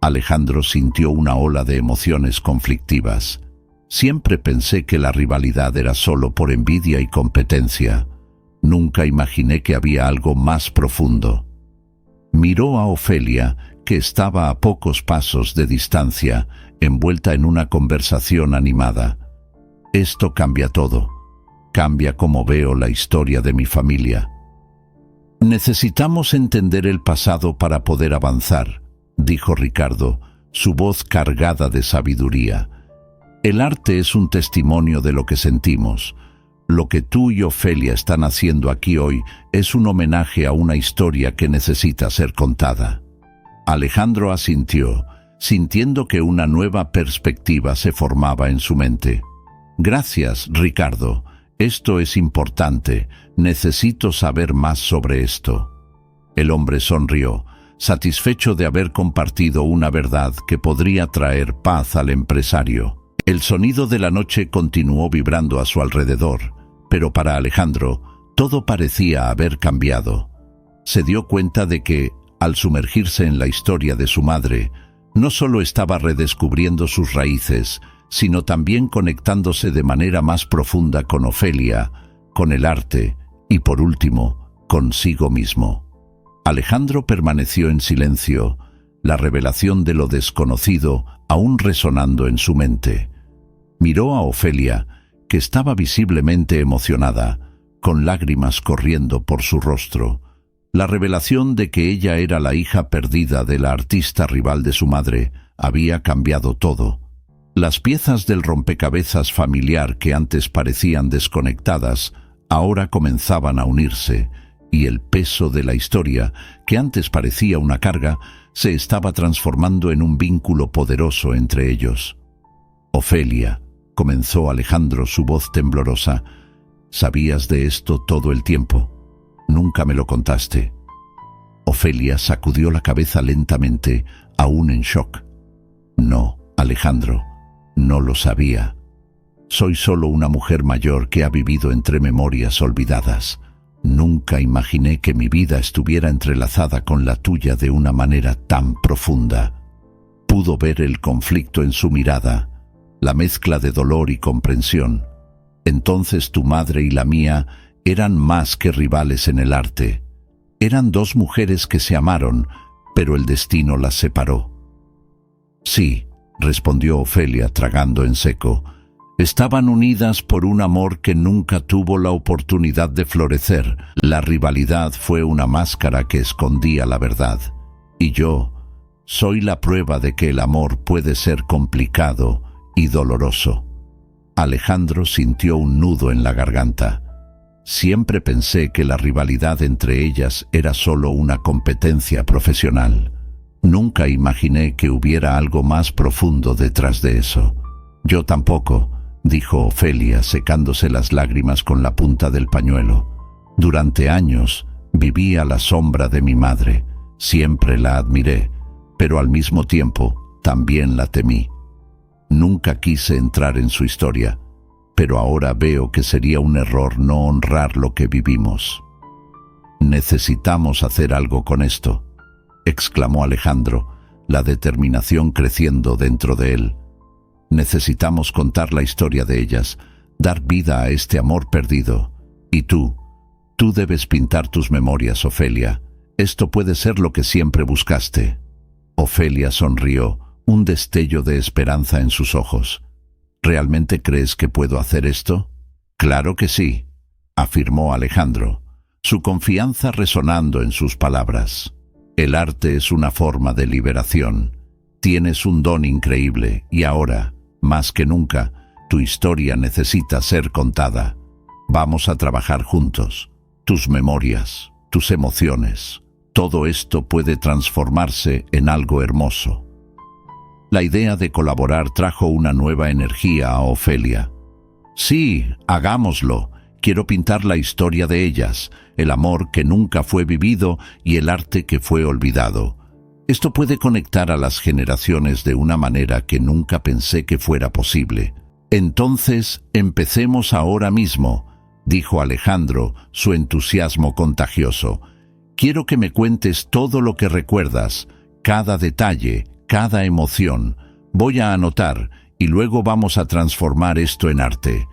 Alejandro sintió una ola de emociones conflictivas. Siempre pensé que la rivalidad era solo por envidia y competencia. Nunca imaginé que había algo más profundo. Miró a Ofelia, que estaba a pocos pasos de distancia, envuelta en una conversación animada. Esto cambia todo. Cambia cómo veo la historia de mi familia. Necesitamos entender el pasado para poder avanzar, dijo Ricardo, su voz cargada de sabiduría. El arte es un testimonio de lo que sentimos. Lo que tú y Ofelia están haciendo aquí hoy es un homenaje a una historia que necesita ser contada. Alejandro asintió, sintiendo que una nueva perspectiva se formaba en su mente. Gracias, Ricardo. Esto es importante. Necesito saber más sobre esto. El hombre sonrió, satisfecho de haber compartido una verdad que podría traer paz al empresario. El sonido de la noche continuó vibrando a su alrededor, pero para Alejandro todo parecía haber cambiado. Se dio cuenta de que, al sumergirse en la historia de su madre, no solo estaba redescubriendo sus raíces, sino también conectándose de manera más profunda con Ofelia, con el arte y, por último, consigo mismo. Alejandro permaneció en silencio, la revelación de lo desconocido aún resonando en su mente. Miró a Ofelia, que estaba visiblemente emocionada, con lágrimas corriendo por su rostro. La revelación de que ella era la hija perdida de la artista rival de su madre había cambiado todo. Las piezas del rompecabezas familiar que antes parecían desconectadas, ahora comenzaban a unirse, y el peso de la historia, que antes parecía una carga, se estaba transformando en un vínculo poderoso entre ellos. Ofelia, comenzó Alejandro, su voz temblorosa, ¿sabías de esto todo el tiempo? Nunca me lo contaste. Ofelia sacudió la cabeza lentamente, aún en shock. No, Alejandro, no lo sabía. Soy solo una mujer mayor que ha vivido entre memorias olvidadas. Nunca imaginé que mi vida estuviera entrelazada con la tuya de una manera tan profunda. Pudo ver el conflicto en su mirada, la mezcla de dolor y comprensión. Entonces tu madre y la mía eran más que rivales en el arte. Eran dos mujeres que se amaron, pero el destino las separó. Sí, respondió Ofelia tragando en seco. Estaban unidas por un amor que nunca tuvo la oportunidad de florecer. La rivalidad fue una máscara que escondía la verdad. Y yo soy la prueba de que el amor puede ser complicado y doloroso. Alejandro sintió un nudo en la garganta. Siempre pensé que la rivalidad entre ellas era solo una competencia profesional. Nunca imaginé que hubiera algo más profundo detrás de eso. Yo tampoco, dijo Ofelia, secándose las lágrimas con la punta del pañuelo. Durante años viví a la sombra de mi madre. Siempre la admiré, pero al mismo tiempo también la temí. Nunca quise entrar en su historia, pero ahora veo que sería un error no honrar lo que vivimos. Necesitamos hacer algo con esto, exclamó Alejandro, la determinación creciendo dentro de él. Necesitamos contar la historia de ellas, dar vida a este amor perdido. Y tú debes pintar tus memorias, Ofelia. Esto puede ser lo que siempre buscaste. Ofelia sonrió, un destello de esperanza en sus ojos. ¿Realmente crees que puedo hacer esto? Claro que sí, afirmó Alejandro, su confianza resonando en sus palabras. El arte es una forma de liberación. Tienes un don increíble y ahora, más que nunca, tu historia necesita ser contada. Vamos a trabajar juntos. Tus memorias, tus emociones, todo esto puede transformarse en algo hermoso. La idea de colaborar trajo una nueva energía a Ofelia. Sí, hagámoslo. Quiero pintar la historia de ellas, el amor que nunca fue vivido y el arte que fue olvidado. Esto puede conectar a las generaciones de una manera que nunca pensé que fuera posible. Entonces, empecemos ahora mismo, dijo Alejandro, su entusiasmo contagioso. Quiero que me cuentes todo lo que recuerdas, cada detalle, cada emoción. Voy a anotar y luego vamos a transformar esto en arte.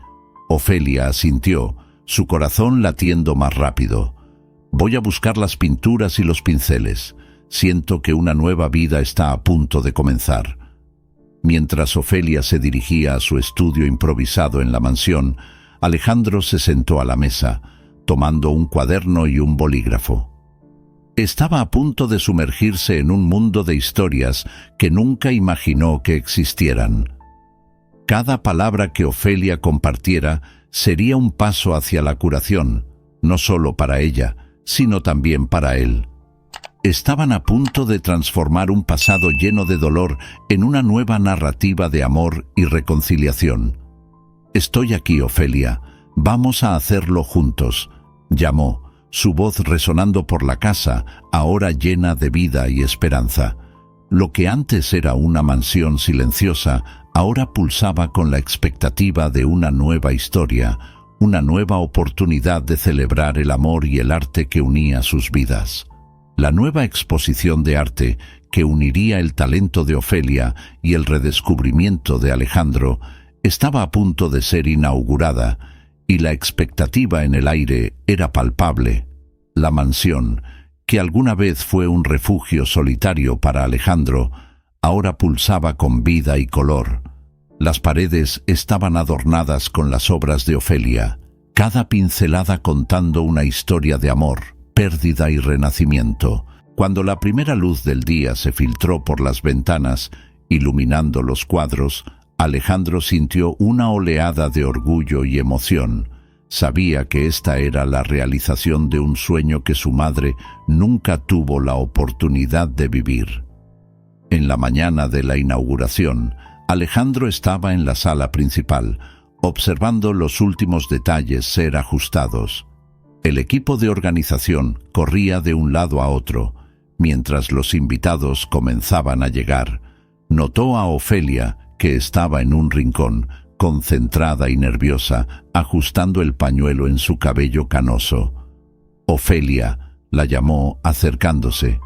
Ofelia asintió, su corazón latiendo más rápido. Voy a buscar las pinturas y los pinceles. Siento que una nueva vida está a punto de comenzar. Mientras Ofelia se dirigía a su estudio improvisado en la mansión, Alejandro se sentó a la mesa, tomando un cuaderno y un bolígrafo. Estaba a punto de sumergirse en un mundo de historias que nunca imaginó que existieran. Cada palabra que Ofelia compartiera sería un paso hacia la curación, no solo para ella, sino también para él. Estaban a punto de transformar un pasado lleno de dolor en una nueva narrativa de amor y reconciliación. «Estoy aquí, Ofelia. Vamos a hacerlo juntos», llamó, su voz resonando por la casa, ahora llena de vida y esperanza. Lo que antes era una mansión silenciosa, ahora pulsaba con la expectativa de una nueva historia, una nueva oportunidad de celebrar el amor y el arte que unía sus vidas. La nueva exposición de arte, que uniría el talento de Ofelia y el redescubrimiento de Alejandro, estaba a punto de ser inaugurada, y la expectativa en el aire era palpable. La mansión, que alguna vez fue un refugio solitario para Alejandro, ahora pulsaba con vida y color. Las paredes estaban adornadas con las obras de Ofelia, cada pincelada contando una historia de amor, pérdida y renacimiento. Cuando la primera luz del día se filtró por las ventanas, iluminando los cuadros, Alejandro sintió una oleada de orgullo y emoción. Sabía que esta era la realización de un sueño que su madre nunca tuvo la oportunidad de vivir. En la mañana de la inauguración, Alejandro estaba en la sala principal, observando los últimos detalles ser ajustados. El equipo de organización corría de un lado a otro, mientras los invitados comenzaban a llegar. Notó a Ofelia, que estaba en un rincón, concentrada y nerviosa, ajustando el pañuelo en su cabello canoso. «Ofelia», la llamó acercándose,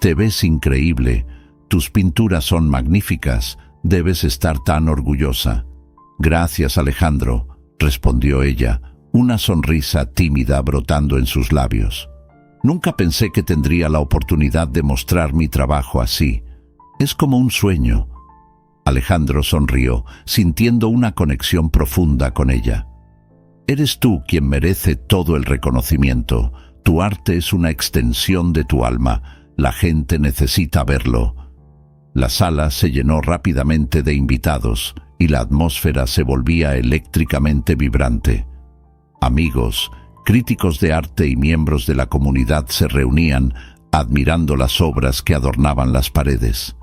«te ves increíble. Tus pinturas son magníficas. Debes estar tan orgullosa». «Gracias, Alejandro», respondió ella, una sonrisa tímida brotando en sus labios. «Nunca pensé que tendría la oportunidad de mostrar mi trabajo así. Es como un sueño». Alejandro sonrió, sintiendo una conexión profunda con ella. «Eres tú quien merece todo el reconocimiento. Tu arte es una extensión de tu alma. La gente necesita verlo». La sala se llenó rápidamente de invitados y la atmósfera se volvía eléctricamente vibrante. Amigos, críticos de arte y miembros de la comunidad se reunían, admirando las obras que adornaban las paredes.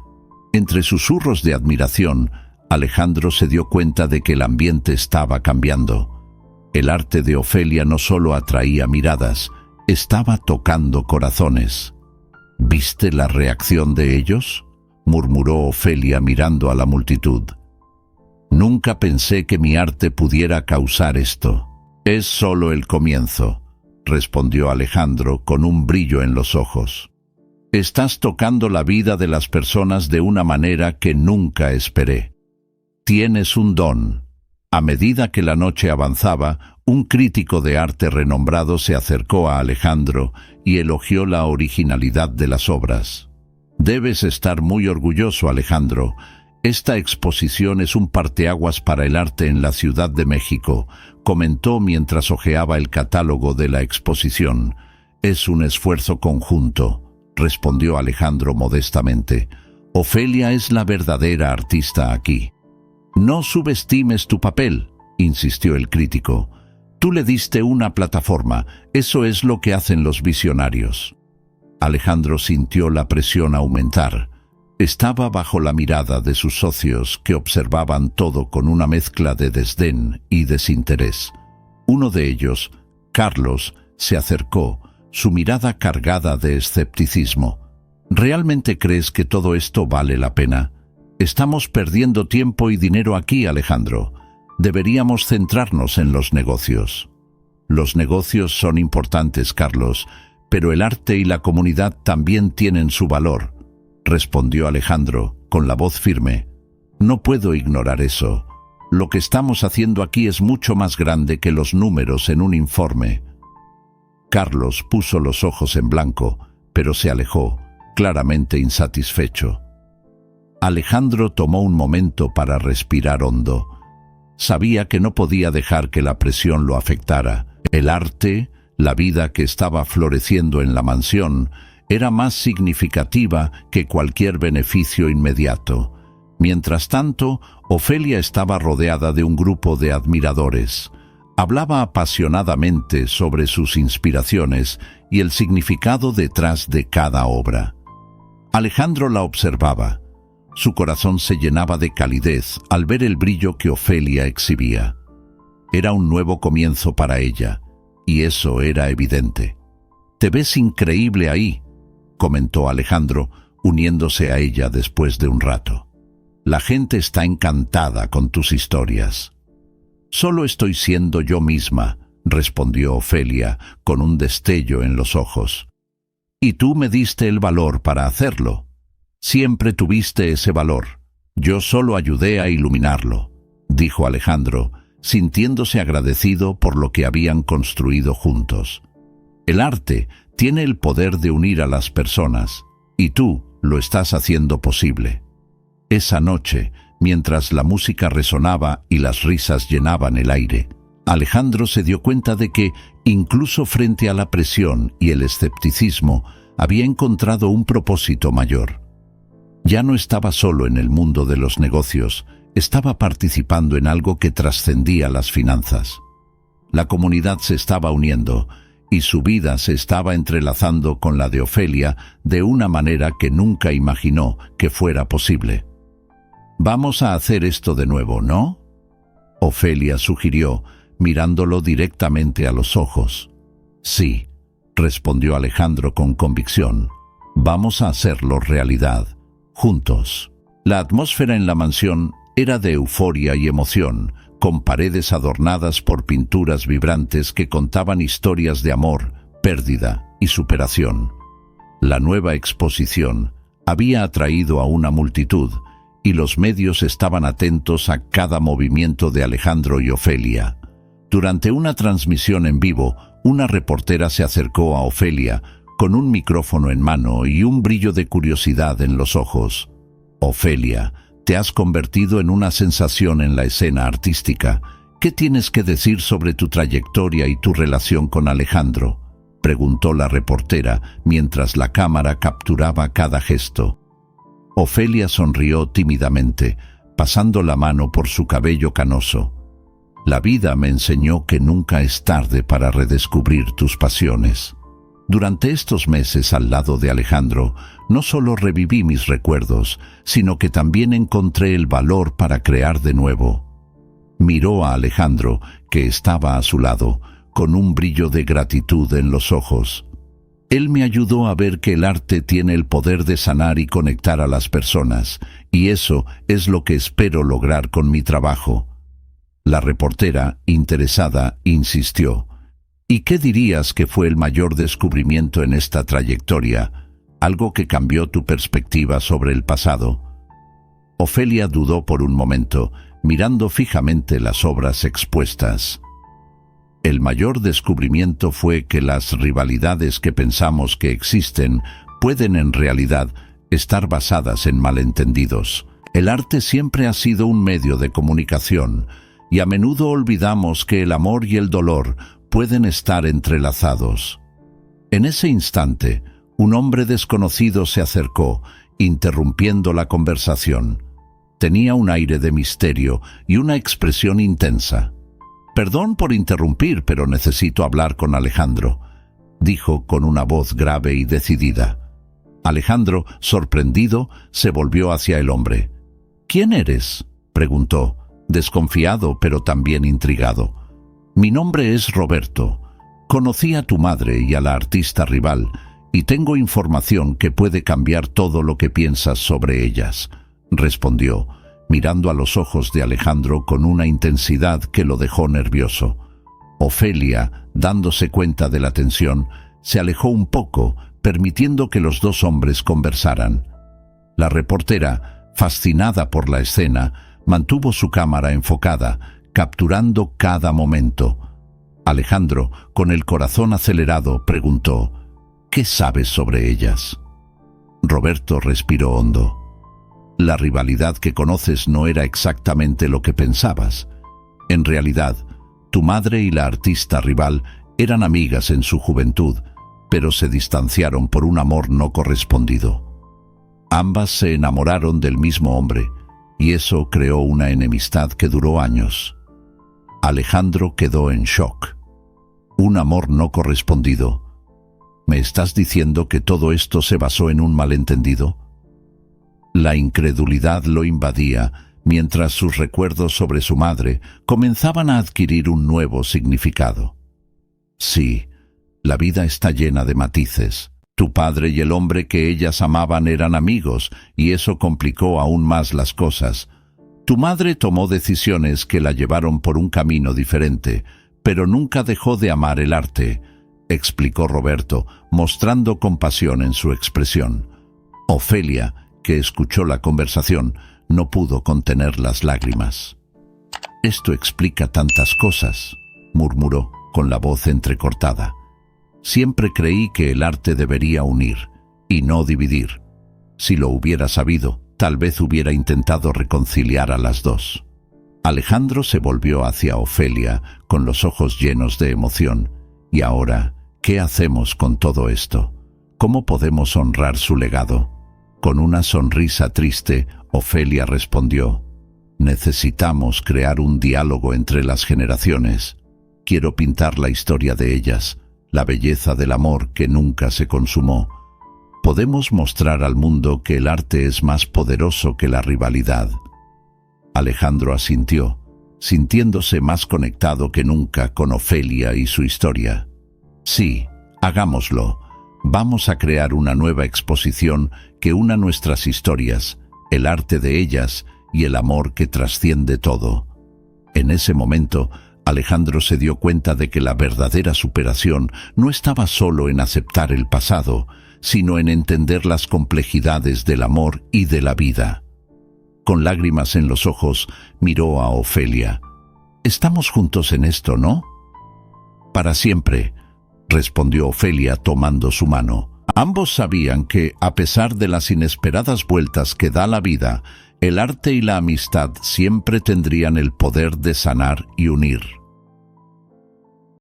Entre susurros de admiración, Alejandro se dio cuenta de que el ambiente estaba cambiando. El arte de Ofelia no solo atraía miradas, estaba tocando corazones. «¿Viste la reacción de ellos?», murmuró Ofelia mirando a la multitud. «Nunca pensé que mi arte pudiera causar esto. Es solo el comienzo. respondió Alejandro con un brillo en los ojos. Estás tocando la vida de las personas de una manera que nunca esperé. Tienes un don. A medida que la noche avanzaba, un crítico de arte renombrado se acercó a Alejandro y elogió la originalidad de las obras. Debes estar muy orgulloso, Alejandro. Esta exposición es un parteaguas para el arte en la Ciudad de México, comentó mientras hojeaba el catálogo de la exposición. Es un esfuerzo conjunto, respondió Alejandro modestamente. Ofelia es la verdadera artista aquí. No subestimes tu papel, insistió el crítico. Tú le diste una plataforma, eso es lo que hacen los visionarios. Alejandro sintió la presión aumentar. Estaba bajo la mirada de sus socios que observaban todo con una mezcla de desdén y desinterés. Uno de ellos, Carlos, se acercó, su mirada cargada de escepticismo. ¿Realmente crees que todo esto vale la pena? Estamos perdiendo tiempo y dinero aquí, Alejandro. Deberíamos centrarnos en los negocios. Los negocios son importantes, Carlos, pero el arte y la comunidad también tienen su valor, respondió Alejandro, con la voz firme. No puedo ignorar eso. Lo que estamos haciendo aquí es mucho más grande que los números en un informe. Carlos puso los ojos en blanco, pero se alejó, claramente insatisfecho. Alejandro tomó un momento para respirar hondo. Sabía que no podía dejar que la presión lo afectara. El arte, la vida que estaba floreciendo en la mansión, era más significativa que cualquier beneficio inmediato. Mientras tanto, Ofelia estaba rodeada de un grupo de admiradores. Hablaba apasionadamente sobre sus inspiraciones y el significado detrás de cada obra. Alejandro la observaba. Su corazón se llenaba de calidez al ver el brillo que Ofelia exhibía. Era un nuevo comienzo para ella, y eso era evidente. «Te ves increíble ahí», comentó Alejandro, uniéndose a ella después de un rato. «La gente está encantada con tus historias». «Solo estoy siendo yo misma», respondió Ofelia, con un destello en los ojos. «Y tú me diste el valor para hacerlo. Siempre tuviste ese valor. Yo solo ayudé a iluminarlo», dijo Alejandro, sintiéndose agradecido por lo que habían construido juntos. «El arte tiene el poder de unir a las personas, y tú lo estás haciendo posible». Esa noche, mientras la música resonaba y las risas llenaban el aire, Alejandro se dio cuenta de que, incluso frente a la presión y el escepticismo, había encontrado un propósito mayor. Ya no estaba solo en el mundo de los negocios, estaba participando en algo que trascendía las finanzas. La comunidad se estaba uniendo, y su vida se estaba entrelazando con la de Ofelia de una manera que nunca imaginó que fuera posible. «Vamos a hacer esto de nuevo, ¿no?», Ofelia sugirió, mirándolo directamente a los ojos. «Sí», respondió Alejandro con convicción. «Vamos a hacerlo realidad, juntos». La atmósfera en la mansión era de euforia y emoción, con paredes adornadas por pinturas vibrantes que contaban historias de amor, pérdida y superación. La nueva exposición había atraído a una multitud, y los medios estaban atentos a cada movimiento de Alejandro y Ofelia. Durante una transmisión en vivo, una reportera se acercó a Ofelia con un micrófono en mano y un brillo de curiosidad en los ojos. «Ofelia, te has convertido en una sensación en la escena artística. ¿Qué tienes que decir sobre tu trayectoria y tu relación con Alejandro?», preguntó la reportera mientras la cámara capturaba cada gesto. Ofelia sonrió tímidamente, pasando la mano por su cabello canoso. «La vida me enseñó que nunca es tarde para redescubrir tus pasiones. Durante estos meses al lado de Alejandro, no solo reviví mis recuerdos, sino que también encontré el valor para crear de nuevo». Miró a Alejandro, que estaba a su lado, con un brillo de gratitud en los ojos. «Él me ayudó a ver que el arte tiene el poder de sanar y conectar a las personas, y eso es lo que espero lograr con mi trabajo». La reportera, interesada, insistió. ¿Y qué dirías que fue el mayor descubrimiento en esta trayectoria? Algo que cambió tu perspectiva sobre el pasado. Ofelia dudó por un momento, mirando fijamente las obras expuestas. El mayor descubrimiento fue que las rivalidades que pensamos que existen pueden en realidad estar basadas en malentendidos. El arte siempre ha sido un medio de comunicación, y a menudo olvidamos que el amor y el dolor pueden estar entrelazados. En ese instante, un hombre desconocido se acercó, interrumpiendo la conversación. Tenía un aire de misterio y una expresión intensa. «Perdón por interrumpir, pero necesito hablar con Alejandro», dijo con una voz grave y decidida. Alejandro, sorprendido, se volvió hacia el hombre. «¿Quién eres?», preguntó, desconfiado pero también intrigado. «Mi nombre es Roberto. Conocí a tu madre y a la artista rival, y tengo información que puede cambiar todo lo que piensas sobre ellas», respondió, mirando a los ojos de Alejandro con una intensidad que lo dejó nervioso. Ofelia, dándose cuenta de la tensión, se alejó un poco, permitiendo que los dos hombres conversaran. La reportera, fascinada por la escena, mantuvo su cámara enfocada, capturando cada momento. Alejandro, con el corazón acelerado, preguntó: «¿Qué sabes sobre ellas?». Roberto respiró hondo. «La rivalidad que conoces no era exactamente lo que pensabas. En realidad, tu madre y la artista rival eran amigas en su juventud, pero se distanciaron por un amor no correspondido. Ambas se enamoraron del mismo hombre, y eso creó una enemistad que duró años». Alejandro quedó en shock. «¿Un amor no correspondido? ¿Me estás diciendo que todo esto se basó en un malentendido?». La incredulidad lo invadía, mientras sus recuerdos sobre su madre comenzaban a adquirir un nuevo significado. «Sí, la vida está llena de matices. Tu padre y el hombre que ellas amaban eran amigos, y eso complicó aún más las cosas. Tu madre tomó decisiones que la llevaron por un camino diferente, pero nunca dejó de amar el arte», explicó Roberto, mostrando compasión en su expresión. Ofelia, que escuchó la conversación, no pudo contener las lágrimas. «Esto explica tantas cosas», murmuró, con la voz entrecortada. «Siempre creí que el arte debería unir, y no dividir. Si lo hubiera sabido, tal vez hubiera intentado reconciliar a las dos». Alejandro se volvió hacia Ofelia, con los ojos llenos de emoción. «¿Y ahora, qué hacemos con todo esto? ¿Cómo podemos honrar su legado?». Con una sonrisa triste, Ofelia respondió: «Necesitamos crear un diálogo entre las generaciones. Quiero pintar la historia de ellas, la belleza del amor que nunca se consumó. Podemos mostrar al mundo que el arte es más poderoso que la rivalidad». Alejandro asintió, sintiéndose más conectado que nunca con Ofelia y su historia. «Sí, hagámoslo. Vamos a crear una nueva exposición que una nuestras historias, el arte de ellas y el amor que trasciende todo». En ese momento, Alejandro se dio cuenta de que la verdadera superación no estaba solo en aceptar el pasado, sino en entender las complejidades del amor y de la vida. Con lágrimas en los ojos, miró a Ofelia. «Estamos juntos en esto, ¿no?». «Para siempre», respondió Ofelia tomando su mano. Ambos sabían que, a pesar de las inesperadas vueltas que da la vida, el arte y la amistad siempre tendrían el poder de sanar y unir.